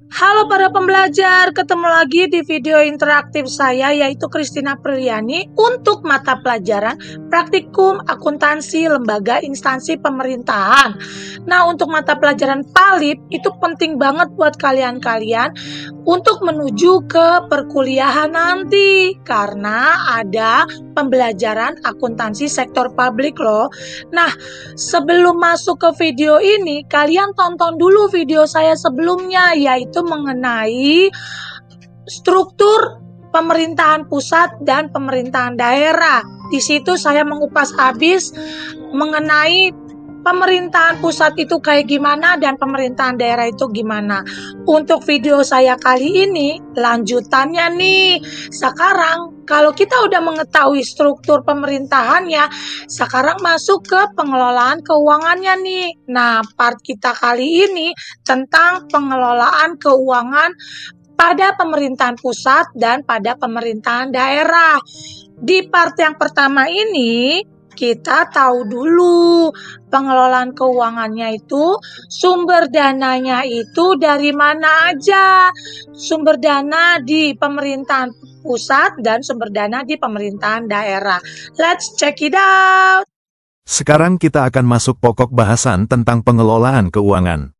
Halo para pembelajar, ketemu lagi di video interaktif saya yaitu Christina Priliani untuk mata pelajaran Praktikum Akuntansi Lembaga Instansi Pemerintahan. Nah, untuk mata pelajaran PALIP itu penting banget buat kalian-kalian untuk menuju ke perkuliahan nanti karena ada pembelajaran akuntansi sektor publik loh. Nah, sebelum masuk ke video ini, kalian tonton dulu video saya sebelumnya yaitu mengenai struktur pemerintahan pusat dan pemerintahan daerah. Di situ saya mengupas habis mengenai pemerintahan pusat itu kayak gimana dan pemerintahan daerah itu gimana. Untuk video saya kali ini lanjutannya nih. Sekarang kalau kita udah mengetahui struktur pemerintahannya, sekarang masuk ke pengelolaan keuangannya nih. Nah, part kita kali ini tentang pengelolaan keuangan pada pemerintahan pusat dan pada pemerintahan daerah. Di part yang pertama ini, kita tahu dulu pengelolaan keuangannya itu sumber dananya itu dari mana aja. Sumber dana di pemerintahan pusat dan sumber dana di pemerintahan daerah. Let's check it out. Sekarang kita akan masuk pokok bahasan tentang pengelolaan keuangan.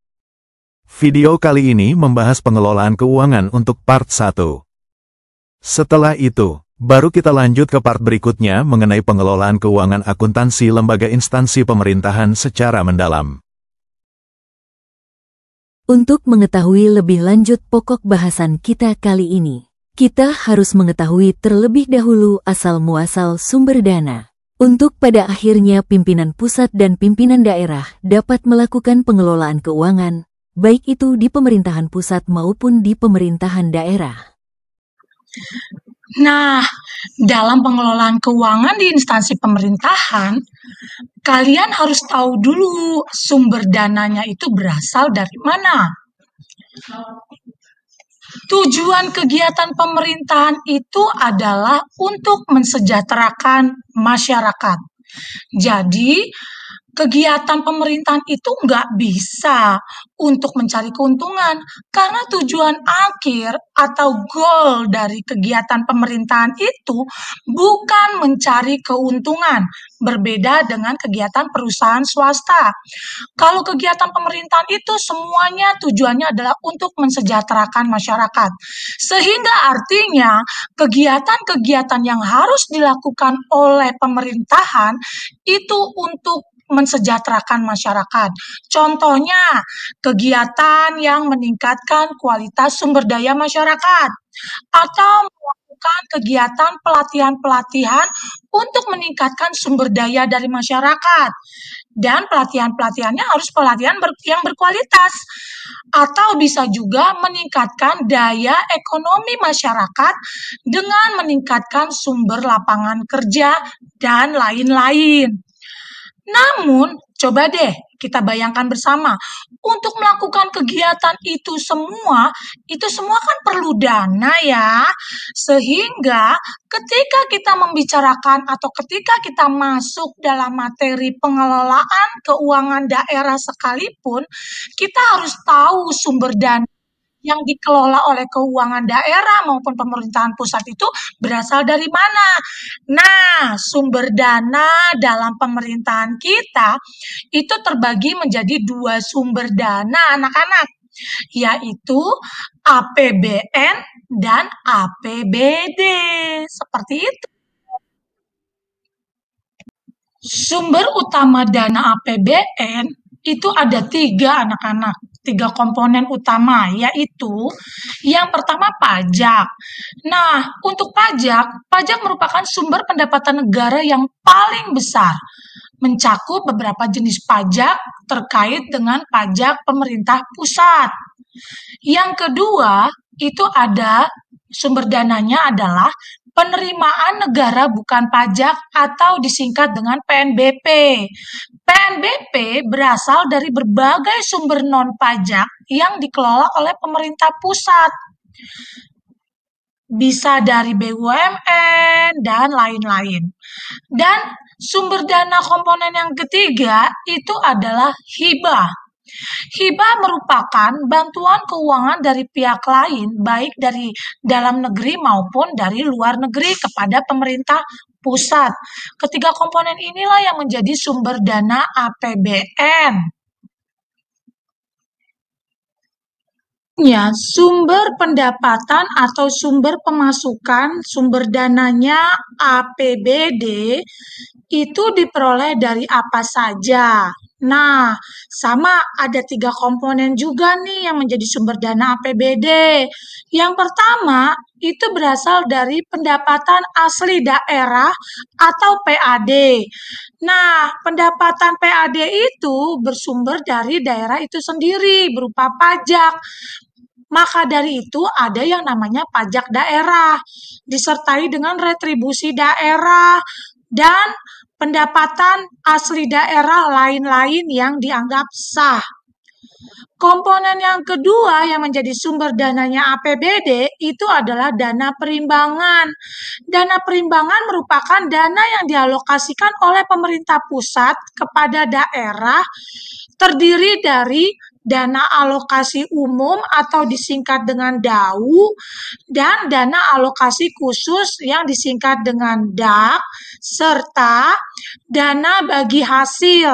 Video kali ini membahas pengelolaan keuangan untuk part 1. Setelah itu, baru kita lanjut ke part berikutnya mengenai pengelolaan keuangan akuntansi lembaga instansi pemerintahan secara mendalam. Untuk mengetahui lebih lanjut pokok bahasan kita kali ini, kita harus mengetahui terlebih dahulu asal-muasal sumber dana. Untuk pada akhirnya pimpinan pusat dan pimpinan daerah dapat melakukan pengelolaan keuangan, baik itu di pemerintahan pusat maupun di pemerintahan daerah. Nah, dalam pengelolaan keuangan di instansi pemerintahan, kalian harus tahu dulu sumber dananya itu berasal dari mana. Tujuan kegiatan pemerintahan itu adalah untuk mensejahterakan masyarakat. Jadi, kegiatan pemerintahan itu nggak bisa untuk mencari keuntungan karena tujuan akhir atau goal dari kegiatan pemerintahan itu bukan mencari keuntungan, berbeda dengan kegiatan perusahaan swasta. Kalau kegiatan pemerintahan itu semuanya tujuannya adalah untuk mensejahterakan masyarakat. Sehingga artinya kegiatan-kegiatan yang harus dilakukan oleh pemerintahan itu untuk mensejahterakan masyarakat. Contohnya, kegiatan yang meningkatkan kualitas sumber daya masyarakat atau melakukan kegiatan pelatihan-pelatihan untuk meningkatkan sumber daya dari masyarakat. Dan pelatihan-pelatihannya harus pelatihan yang berkualitas. Atau bisa juga meningkatkan daya ekonomi masyarakat dengan meningkatkan sumber lapangan kerja dan lain-lain. Namun, coba deh kita bayangkan bersama, untuk melakukan kegiatan itu semua kan perlu dana ya. Sehingga ketika kita membicarakan atau ketika kita masuk dalam materi pengelolaan keuangan daerah sekalipun, kita harus tahu sumber dana yang dikelola oleh keuangan daerah maupun pemerintahan pusat itu berasal dari mana. Nah, sumber dana dalam pemerintahan kita itu terbagi menjadi 2 sumber dana anak-anak, yaitu APBN dan APBD. Seperti itu. Sumber utama dana APBN itu ada 3 anak-anak. 3 komponen utama, yaitu yang pertama pajak. Nah, untuk pajak merupakan sumber pendapatan negara yang paling besar, mencakup beberapa jenis pajak terkait dengan pajak pemerintah pusat. Yang kedua, itu ada sumber dananya adalah penerimaan negara bukan pajak atau disingkat dengan PNBP. PNBP berasal dari berbagai sumber non-pajak yang dikelola oleh pemerintah pusat. Bisa dari BUMN dan lain-lain. Dan sumber dana komponen yang ketiga itu adalah hibah. Hibah merupakan bantuan keuangan dari pihak lain, baik dari dalam negeri maupun dari luar negeri kepada pemerintah pusat. Ketiga komponen inilah yang menjadi sumber dana APBN. Ya, sumber pendapatan atau sumber pemasukan, sumber dananya APBD itu diperoleh dari apa saja. Nah, sama ada 3 komponen juga nih yang menjadi sumber dana APBD. Yang pertama, itu berasal dari pendapatan asli daerah atau PAD. Nah, pendapatan PAD itu bersumber dari daerah itu sendiri berupa pajak. Maka dari itu ada yang namanya pajak daerah, disertai dengan retribusi daerah dan pendapatan asli daerah lain-lain yang dianggap sah. Komponen yang kedua yang menjadi sumber dananya APBD itu adalah dana perimbangan. Dana perimbangan merupakan dana yang dialokasikan oleh pemerintah pusat kepada daerah, terdiri dari dana alokasi umum atau disingkat dengan DAU dan dana alokasi khusus yang disingkat dengan DAK serta dana bagi hasil,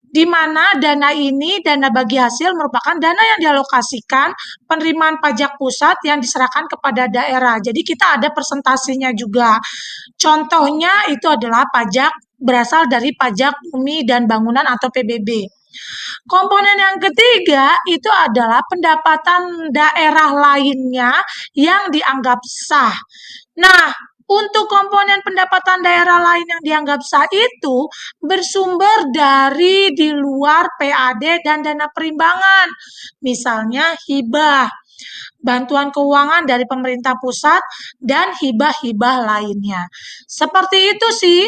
di mana dana ini, dana bagi hasil merupakan dana yang dialokasikan penerimaan pajak pusat yang diserahkan kepada daerah. Jadi kita ada presentasinya juga. Contohnya itu adalah pajak berasal dari pajak bumi dan bangunan atau PBB. Komponen yang ketiga itu adalah pendapatan daerah lainnya yang dianggap sah. Nah, untuk komponen pendapatan daerah lain yang dianggap sah itu bersumber dari di luar PAD dan dana perimbangan. Misalnya hibah, bantuan keuangan dari pemerintah pusat, dan hibah-hibah lainnya. Seperti itu sih.